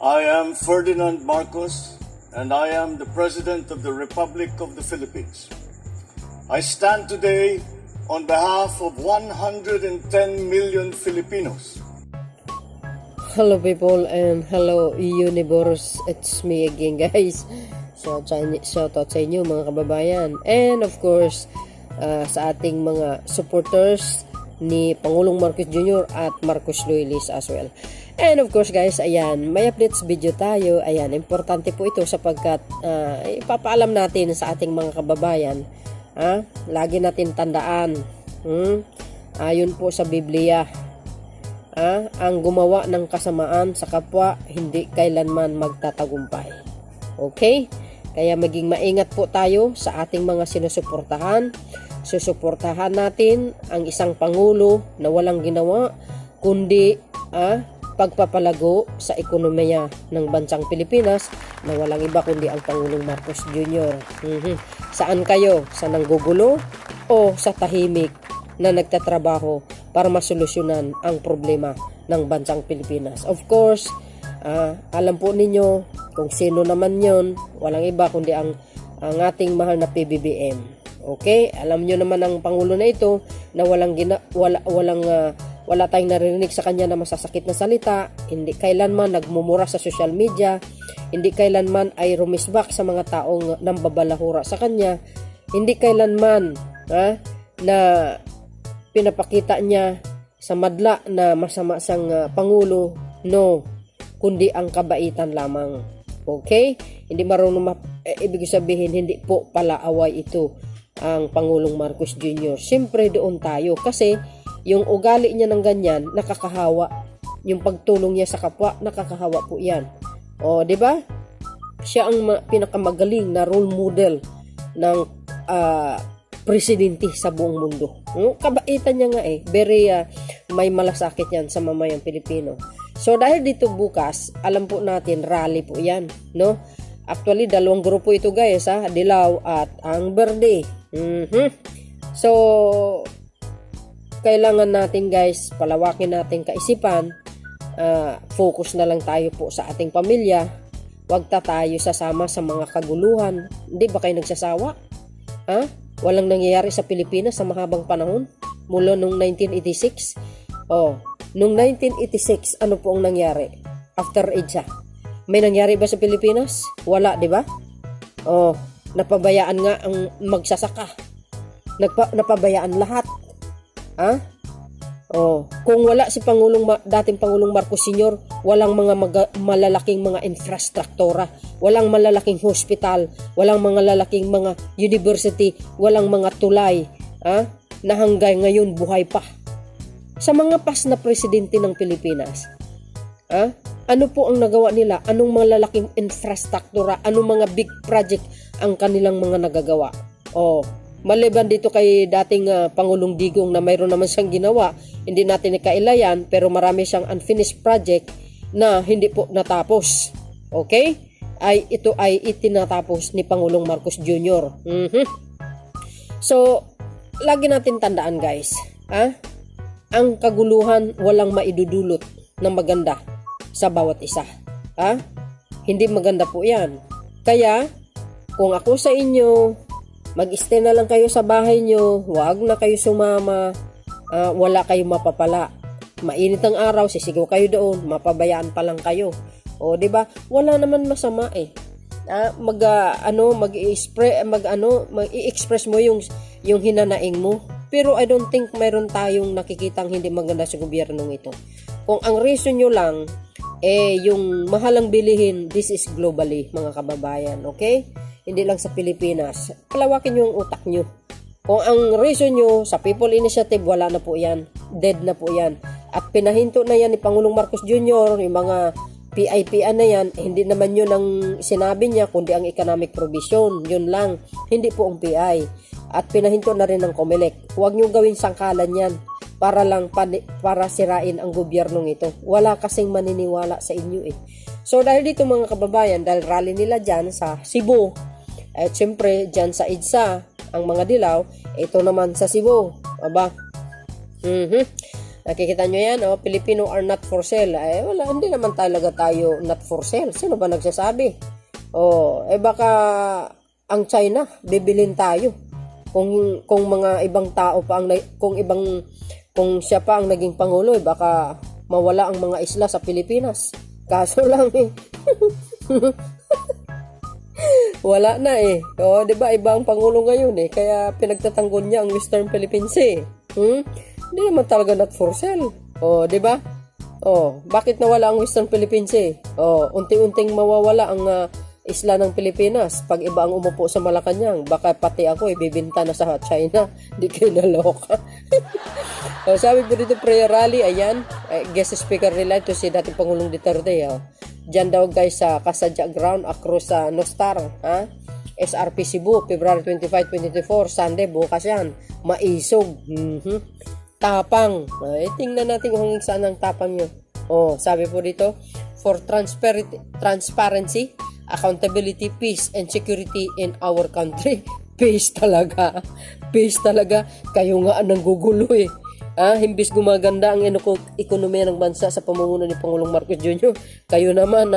I am Ferdinand Marcos, and I am the President of the Republic of the Philippines. I stand today on behalf of 110 million Filipinos. Hello people and hello universe, it's me again guys. Shout out sa inyo mga kababayan, and of course sa ating mga supporters ni Pangulong Marcos Jr. at Marcos Loyalist as well. And of course guys, ayan, may updates video tayo. Ayan, importante po ito sapagkat ipapaalam natin sa ating mga kababayan. Lagi natin tandaan, ayon po sa Biblia, ang gumawa ng kasamaan sa kapwa hindi kailanman magtatagumpay. Okay? Kaya maging maingat po tayo sa ating mga sinusuportahan. Susuportahan natin ang isang pangulo na walang ginawa kundi pagpapalago sa ekonomiya ng bansang Pilipinas na walang iba kundi ang Pangulong Marcos Jr. Saan kayo? Sa nanggugulo o sa tahimik na nagtatrabaho para masolusyonan ang problema ng bansang Pilipinas? Of course, alam po ninyo kung sino naman yon, walang iba kundi ang ating mahal na PBBM. Okay? Alam nyo naman ang Pangulo na ito na wala tayong naririnig sa kanya na masasakit na salita, hindi kailanman nagmumura sa social media, hindi kailanman ay rumisbak sa mga taong nambabalahura sa kanya, hindi kailanman na pinapakita niya sa madla na masama sang Pangulo, no, kundi ang kabaitan lamang. Okay? Hindi marunong ibig sabihin, hindi po pala away ito ang Pangulong Marcos Jr. Siyempre doon tayo kasi yung ugali niya ng ganyan, nakakahawa. Yung pagtulong niya sa kapwa, nakakahawa po yan. O, di ba? Siya ang pinakamagaling na role model ng presidente sa buong mundo. Kabaitan niya nga very may malasakit yan sa mamayang Pilipino. So, dahil dito bukas, alam po natin, rally po yan. No? Actually, dalawang grupo ito guys, Dilaw at ang Verde. So, kailangan natin guys, palawakin natin kaisipan, focus na lang tayo po sa ating pamilya, wag tayo sasama sa mga kaguluhan. Hindi ba kayo nagsasawa? Walang nangyayari sa Pilipinas sa mahabang panahon mula noong 1986. Noong 1986, ano po ang nangyari? After EDSA, may nangyari ba sa Pilipinas? Wala, di ba? Napabayaan nga ang magsasaka. Napabayaan lahat. Kung wala si dating Pangulong Marcos Sr., walang mga malalaking mga infrastruktura, walang malalaking hospital, walang mga lalaking mga university, walang mga tulay, na hanggang ngayon buhay pa. Sa mga past na presidente ng Pilipinas, ano po ang nagawa nila? Anong mga lalaking infrastruktura, anong mga big project ang kanilang mga nagagawa? Maliban dito kay dating Pangulong Digong na mayroon naman siyang ginawa, hindi natin ikailayan, pero marami siyang unfinished project na hindi po natapos. Okay? Ito ay itinatapos ni Pangulong Marcos Jr. So, lagi natin tandaan guys, ang kaguluhan walang maidudulot na maganda sa bawat isa. Hindi maganda po yan. Kaya, kung ako sa inyo, mag-stay na lang kayo sa bahay nyo, huwag na kayo sumama, wala kayong mapapala. Mainit ang araw, sisigaw kayo doon, mapabayaan pa lang kayo. O, di ba? Wala naman masama mag-i-express mo yung hinanaing mo. Pero I don't think mayroon tayong nakikitang hindi maganda sa gobyernong ito. Kung ang reason nyo lang, yung mahalang bilihin, this is globally, mga kababayan, okay? Hindi lang sa Pilipinas. Palawakin nyo ang utak nyo. Kung ang reason nyo sa People Initiative, wala na po yan. Dead na po yan. At pinahinto na yan ni Pangulong Marcos Jr., yung mga PIP-an na yan, hindi naman yun ang sinabi niya, kundi ang economic provision. Yun lang. Hindi po ang PI. At pinahinto na rin ng COMELEC. Huwag nyo gawin sangkalan yan para sirain ang gobyernong ito. Wala kasing maniniwala sa inyo So dahil dito mga kababayan, dahil rally nila dyan sa Cebu, at syempre dyan sa EDSA, ang mga Dilaw, ito naman sa Cebu. Nakikita nyo yan, oh, Filipino are not for sale. Eh, wala, hindi naman talaga tayo not for sale. Sino ba nagsasabi? Oh, eh baka ang China, bibilin tayo. Kung mga ibang tao pa ang, kung siya pa ang naging pangulo, eh, baka mawala ang mga isla sa Pilipinas. Kaso lang eh. Wala na eh. O, di ba iba ang pangulo ngayon eh. Kaya pinagtatanggol niya ang Western Philippines eh. Hindi naman talaga not for sale. O, di ba? O, bakit nawala ang Western Philippines eh? O, unti-unting mawawala ang isla ng Pilipinas. Pag iba ang umupo sa Malacanang, baka pati ako ibibinta na sa China. Di kayo naloka. So, sabi po dito, prayer rally, ayan. Guest speaker nila ito si dating Pangulong Duterte. Diyan daw guys sa Kasadya Ground across sa Nostar. SRP Cebu, February 25, 2024, Sunday, bukas yan. Maisog. Tapang. Tingnan natin kung saan ang tapang nyo. Sabi po dito, for transparency, accountability, peace, and security in our country. Peace talaga. Peace talaga. Kayo nga ang nanggugulo eh. Himbis gumaganda ang ekonomiya ng bansa sa pamumuno ni Pangulong Marcos Jr. Kayo naman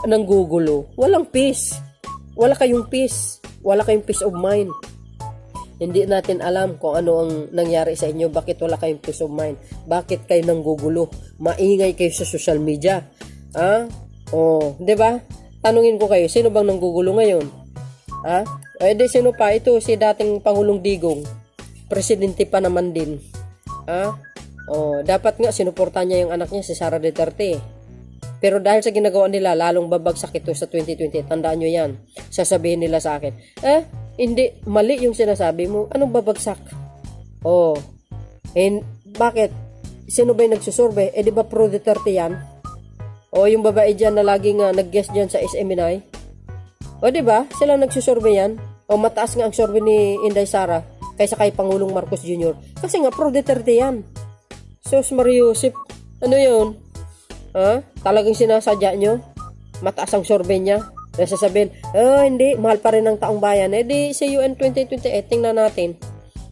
nanggugulo. Walang peace. Wala kayong peace. Wala kayong peace of mind. Hindi natin alam kung ano ang nangyari sa inyo. Bakit wala kayong peace of mind? Bakit kayo nanggugulo? Maingay kayo sa social media. Di ba? Tanungin ko kayo, sino bang nanggugulo ngayon? Di sino pa? Ito si dating Pangulong Digong. Presidente pa naman din. Dapat nga sinuportahan niya yung anak niya si Sara Duterte. Pero dahil sa ginagawa nila, lalong babagsak ito sa 2020. Tandaan nyo yan. Sasabihin nila sa akin, hindi, mali yung sinasabi mo. Anong babagsak? Bakit? Sino ba yung nagsusurvey? Di ba pro Duterte yan? Yung babae dyan na laging nag-guest dyan sa SMNI? Di ba? Sila nagsusurvey yan? Mataas nga ang survey ni Inday Sara kaysa kay Pangulong Marcos Jr. Kasi nga, pro Duterte yan. Sos Mariusip, ano yun? Talagang sinasadya nyo? Mataas ang survey niya? Nasasabihin, hindi, mahal pa rin ang taong bayan. Di sa UN 2028, tingnan natin.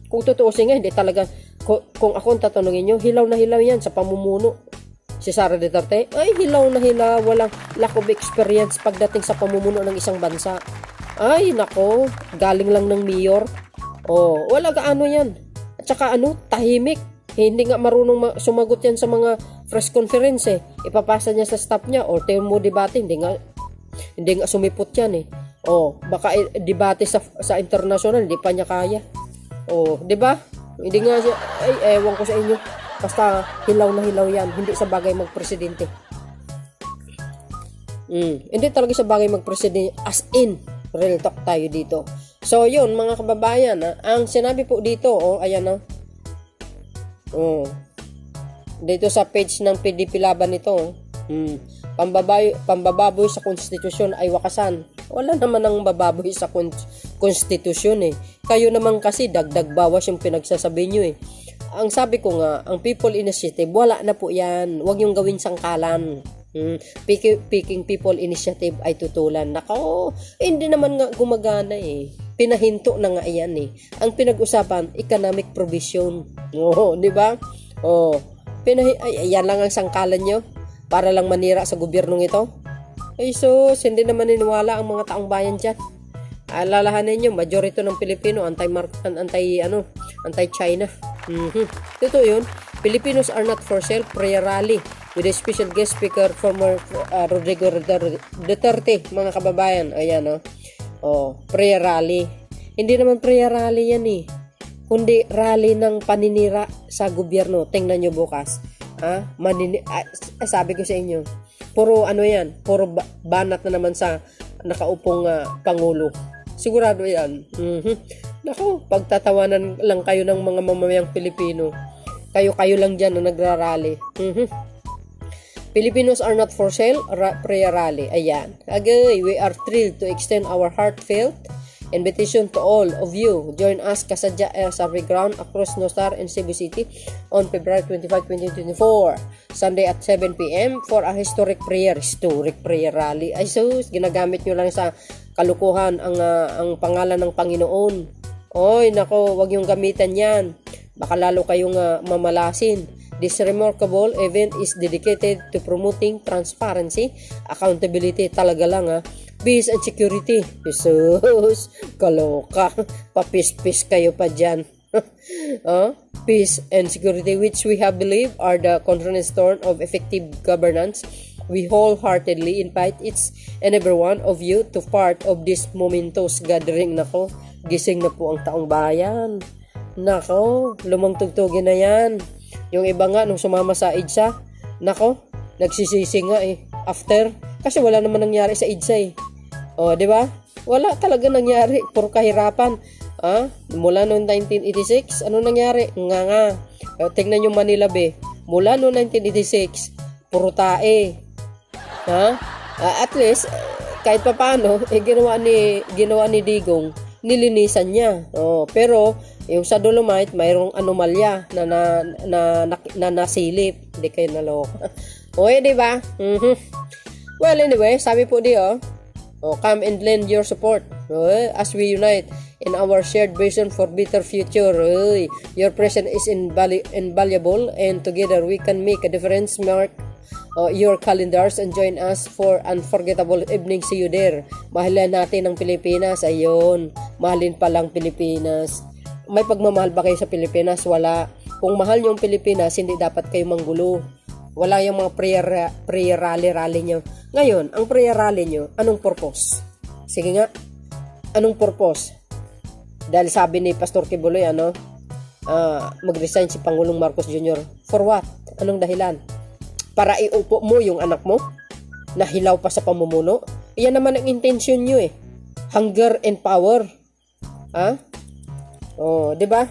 Kung tutuusin nga, hindi talaga, kung ako ang tatanungin nyo, hilaw na hilaw yan sa pamumuno. Si Sara Duterte, hilaw na hilaw, walang lack of experience pagdating sa pamumuno ng isang bansa. Nako, galing lang ng mayor. Wala gaano yan. At saka tahimik. Hindi nga marunong sumagot yan sa mga press conference eh. Ipapasa niya sa staff niya or termo debate, hindi nga sumipot yan eh. Baka debate sa international, hindi pa niya kaya. Di ba? Hindi nga siya, ewan ko sa inyo. Basta hilaw na hilaw yan. Hindi sa bagay magpresidente. Hindi talaga sa bagay magpresidente. As in, real talk tayo dito. So, yun, mga kababayan, ang sinabi po dito, ayan na. Dito sa page ng PDP Laban ito, pambababoy sa konstitusyon ay wakasan. Wala naman ang bababoy sa konstitusyon eh. Kayo naman kasi dagdag bawas yung pinagsasabi nyo eh. Ang sabi ko nga, ang People Initiative, wala na po yan. Huwag yung gawin sangkalan. Picking People Initiative ay tutulan. Nako, hindi naman nga gumagana eh. Pinahinto na nga yan eh. Ang pinag-usapan, economic provision. Di ba? Yan lang ang sangkalan nyo para lang manira sa gobyernong ito. Sus, hindi naman niniwala ang mga taong bayan dyan. Alalahanin nyo, majority ng Pilipino anti-China. Totoo yun. Filipinos are not for sale. Prayer rally with a special guest speaker former Rodrigo Duterte, mga kababayan. Ayan prayer rally. Hindi naman prayer rally yan eh, kundi rally ng paninira sa gobyerno. Tingnan nyo bukas. Sabi ko sa inyo, puro yan, puro banat na naman sa nakaupong pangulo. Sigurado yan. Nako, pagtatawanan lang kayo ng mga mamamayang Pilipino. Kayo lang dyan na nagrarally. Filipinos are not for sale, prayer rally. Ayan. Agay, we are thrilled to extend our heartfelt invitation to all of you. Join us Kasadya Survey Ground across Nostar and Cebu City on February 25, 2024, Sunday at 7 p.m. for a historic prayer rally. Ay sus, ginagamit nyo lang sa kalukuhan ang pangalan ng Panginoon. Nako, wag yung gamitan yan. baka lalo kayong mamalasin. This remarkable event is dedicated to promoting transparency, accountability, talaga lang peace and security. Jesus, kaloka. Papis-pis kayo pa dyan. Peace and security, which we have believed are the cornerstone of effective governance. We wholeheartedly invite each and every one of you to part of this momentous gathering. Nako, gising na po ang taong bayan. Nako, lumang tugtugin na yan. Yung iba nga, nung sumama sa EDSA, nako, nagsisisi nga after, kasi wala naman nangyari sa EDSA di ba? Wala talaga nangyari, puro kahirapan. Mula noong 1986, ano nangyari? Nga. Tingnan yung Manila Bay. Mula noong 1986, puro tae. At least, kahit pa paano, ginawa ni Digong, nilinisan niya. Pero, yung sa Dolomite, mayroong anomalya na nasilip. Hindi kayo naloka. Di ba? Well, anyway, sabi po come and lend your support as we unite in our shared vision for better future. Your presence is invaluable, and together we can make a difference. Mark your calendars and join us for unforgettable evening. See you there. Mahalin natin ang Pilipinas. Ayun, mahalin palang Pilipinas. May pagmamahal ba kayo sa Pilipinas? Wala. Kung mahal nyo ang Pilipinas, hindi dapat kayo manggulo. Wala yung mga prayer rally nyo. Ngayon, ang prayer rally nyo, anong purpose? Sige nga, anong purpose? Dahil sabi ni Pastor Kibuloy, mag-resign si Pangulong Marcos Jr. For what? Anong dahilan? Para iupo mo yung anak mo? Na hilaw pa sa pamumuno? Iyan naman ang intention nyo Hunger and power. Di ba?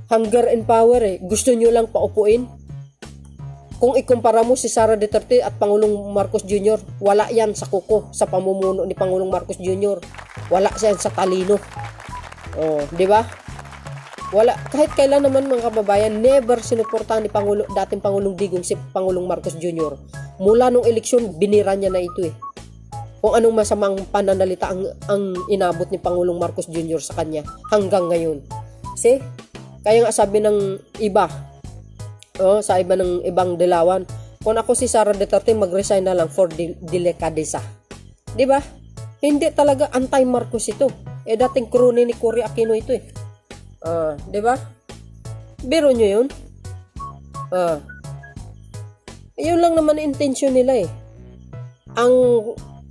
Hunger and power Gusto nyo lang paupuin. Kung ikumpara mo si Sara Duterte at Pangulong Marcos Jr., wala yan sa kuko, sa pamumuno ni Pangulong Marcos Jr. Wala yan sa talino. Di ba? Wala. Kahit kailan naman mga kababayan, never sinuportahan ni dating Pangulong Digong si Pangulong Marcos Jr. Mula nung eleksyon, binira niya na ito Kung anong masamang pananalita ang inabot ni Pangulong Marcos Jr. sa kanya hanggang ngayon. See? Kaya nga sabi ng iba, sa iba ng ibang dilawan, kung ako si Sara Duterte, mag-resign na lang for delikadesa. Di ba? Hindi talaga anti-Marcos ito. Dating krone ni Cory Aquino ito di ba? Biro nyo yun? Yun lang naman intention nila Ang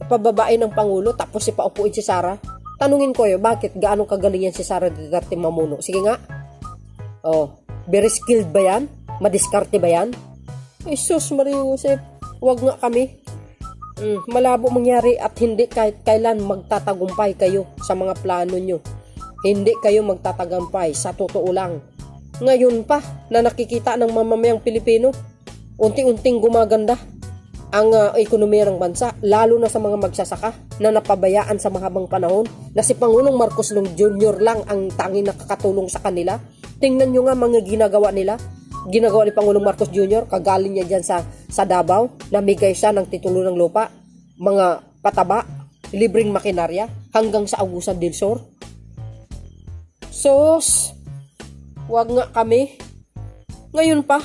pababae ng Pangulo, tapos ipaupuin si Sara. Tanungin ko bakit? Gaano kagaling yan si Sara Duterte mamuno? Sige nga. Very skilled ba yan? Madiskarte ba yan? Jesus Maria Joseph, wag nga kami. Malabo mangyari at hindi kahit kailan magtatagumpay kayo sa mga plano nyo. Hindi kayo magtatagumpay, sa totoo lang. Ngayon pa na nakikita ng mamamayang Pilipino, unting-unting gumaganda ang ekonomiya ng bansa, lalo na sa mga magsasaka na napabayaan sa mahabang panahon na si Pangulong Marcos Jr. lang ang tanging nakakatulong sa kanila. Tingnan nyo nga mga ginagawa nila. Ginagawa ni Pangulong Marcos Jr., kagaling niya dyan sa Davao, namigay siya ng titulo ng lupa, mga pataba, libreng makinarya, hanggang sa Agusan del Sur. Sos, wag nga kami. Ngayon pa,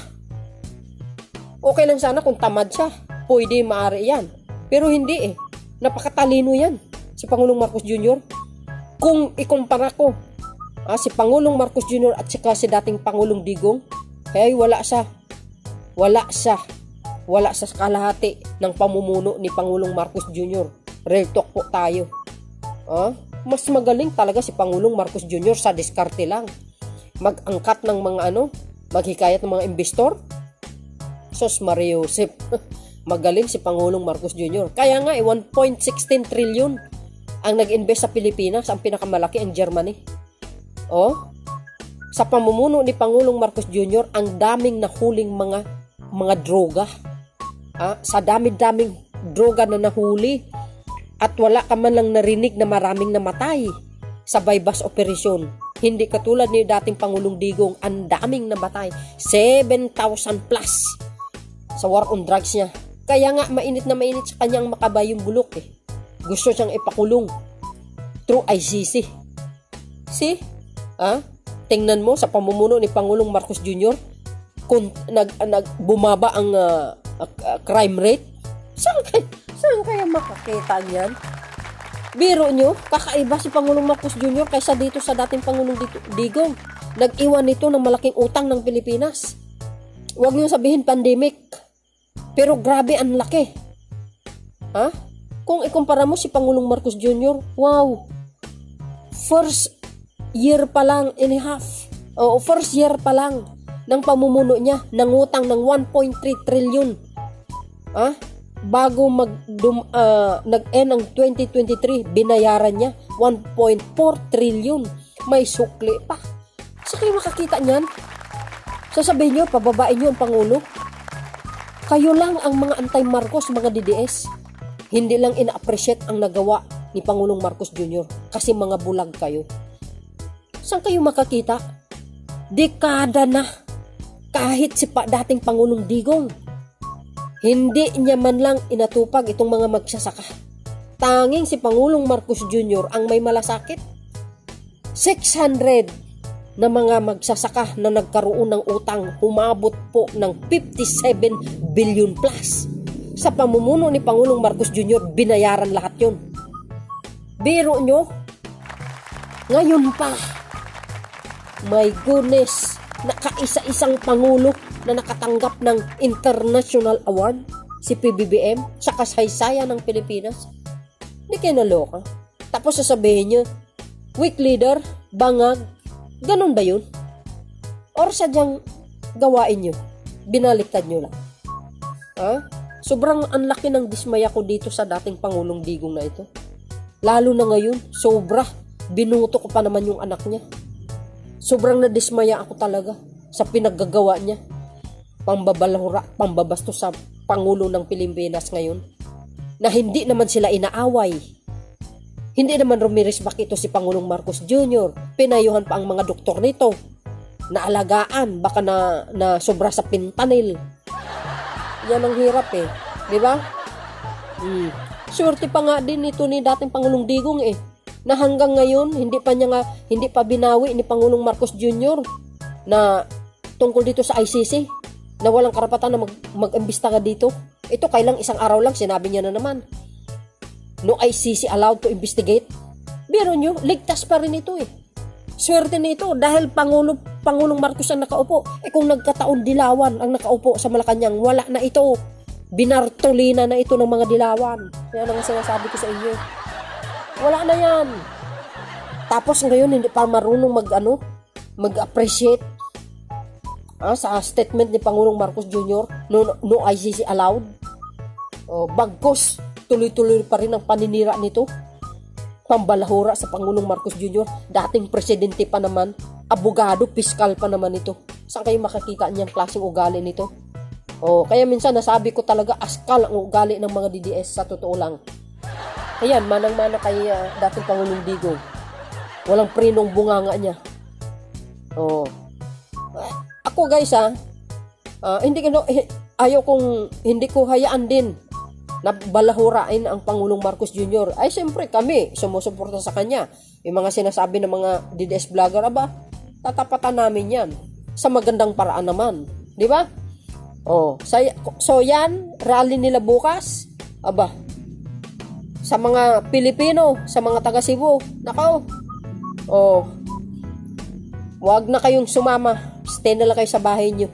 okay lang sana kung tamad siya. Pwede, maaari yan. Pero hindi Napakatalino yan, si Pangulong Marcos Jr. Kung ikumpara ko, si Pangulong Marcos Jr. at saka si dating Pangulong Digong, wala sa kalahati ng pamumuno ni Pangulong Marcos Jr. Real talk po tayo. Mas magaling talaga si Pangulong Marcos Jr. sa diskarte lang. Mag-angkat ng mga maghikayat ng mga investor. Sos Maria Joseph. Magaling si Pangulong Marcos Jr. Kaya nga 1.16 trillion ang nag-invest sa Pilipinas, ang pinakamalaki ang Germany. Sa pamumuno ni Pangulong Marcos Jr., ang daming nahuling mga droga. Sa dami-daming droga na nahuli at wala ka man lang narinig na maraming namatay sa bypass operation. Hindi katulad ni dating Pangulong Digong, ang daming namatay. 7,000 plus sa war on drugs niya. Kaya nga mainit na mainit sa kanyang makabayong bulok Gusto siyang ipakulong through ICC. See? tingnan mo sa pamumuno ni Pangulong Marcos Jr. kung bumaba ang crime rate. Saan kaya makakita niyan? Biro nyo, kakaiba si Pangulong Marcos Jr. kaysa dito sa dating Pangulong Digong. Nag-iwan nito ng malaking utang ng Pilipinas. Huwag nyo sabihin pandemic. Pero grabe ang laki. Ha? Kung ikumpara mo si Pangulong Marcos Jr., wow. First year pa lang and a half. First year pa lang ng pamumuno niya, nangutang ng 1.3 trillion. Ha? Bago nag-end ang 2023, binayaran niya 1.4 trillion. May sukli pa. Sa kayo makakita niyan? Sasabihin nyo, pababain nyo ang Pangulo. Kayo lang ang mga anti-Marcos, mga DDS. Hindi lang ina-appreciate ang nagawa ni Pangulong Marcos Jr. kasi mga bulag kayo. Saan kayo makakita? Dekada na. Kahit si dating Pangulong Digong, hindi niya man lang inatupag itong mga magsasaka. Tanging si Pangulong Marcos Jr. ang may malasakit. 600 na mga magsasaka na nagkaroon ng utang, humabot po ng 57 billion plus. Sa pamumuno ni Pangulong Marcos Jr., binayaran lahat yun. Biro nyo, ngayon pa, my goodness, nakaisa-isang Pangulo na nakatanggap ng international award, si PBBM, sa kasaysayan ng Pilipinas. Hindi kayo naloka. Tapos sasabihin nyo, weak leader, bangag, ganun ba yun? Or sadyang gawain nyo, binaliktad nyo lang. Ha? Sobrang anlaki ng dismaya ko dito sa dating Pangulong Digong na ito. Lalo na ngayon, sobra. Binuto ko pa naman yung anak niya. Sobrang nadismaya ako talaga sa pinaggagawa niya. Pambabalahura, pambabastos sa Pangulo ng Pilipinas ngayon. Na hindi naman sila inaaway. Hindi naman rumiresbak ito si Pangulong Marcos Jr. Pinayuhan pa ang mga doktor nito. Naalagaan, baka na sobra sa fentanyl. Yan ang hirap eh. Di ba? Swerte pa nga din ito ni dating Pangulong Digong eh. Na hanggang ngayon, hindi pa binawi ni Pangulong Marcos Jr. na tungkol dito sa ICC. Na walang karapatan na mag-imbestiga dito. Ito kailang isang araw lang, sinabi niya na naman. No ICC allowed to investigate. Biro nyo, ligtas pa rin ito eh. Swerte nito dahil Pangulong Marcos ang nakaupo. Kung nagkataon dilawan ang nakaupo sa Malacanang, wala na ito. Binartolina na ito ng mga dilawan. Yan ang sinasabi ko sa inyo. Wala na yan. Tapos ngayon hindi pa marunong mag-appreciate sa statement ni Pangulong Marcos Jr. No ICC allowed. Bagkos, tuloy-tuloy pa rin ang paninira nito. Pambalahura sa Pangulong Marcos Jr. Dating presidente pa naman, abogado, piskal pa naman ito. Saan kayo makakita niyang klaseng ugali nito? Kaya minsan nasabi ko talaga askal ang ugali ng mga DDS sa totoo lang. Ayan, manang-mana kay dating Pangulong Digong. Walang prinong bunganga niya. Ako guys hindi ko hayaan din na balahurain ang Pangulong Marcos Jr. Ay siyempre kami sumusuporta sa kanya. Yung mga sinasabi ng mga DDS vlogger, tatapatan namin yan sa magandang paraan naman, di ba? So yan, rally nila bukas. Sa mga Pilipino, sa mga taga Cebu, wag na kayong sumama. Stay na lang kayo sa bahay nyo.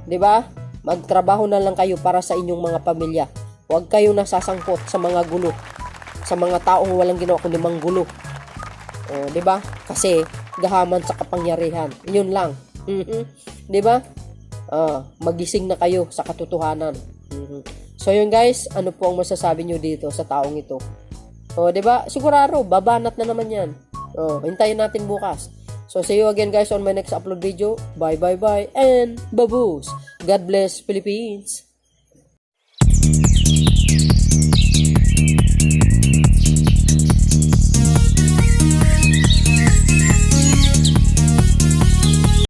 Di ba? Magtrabaho na lang kayo para sa inyong mga pamilya. Huwag kayong nasasangkot sa mga gulo. Sa mga taong walang ginawa kundi manggulo. Di ba? Kasi gahaman sa kapangyarihan. Yun lang. Di ba? Magising na kayo sa katotohanan. So yun guys, ano po ang masasabi nyo dito sa taong ito? Di ba? Sigurado, babanat na naman yan. Hintayin natin bukas. So, see you again guys on my next upload video. Bye, bye, bye, and baboos. God bless Philippines.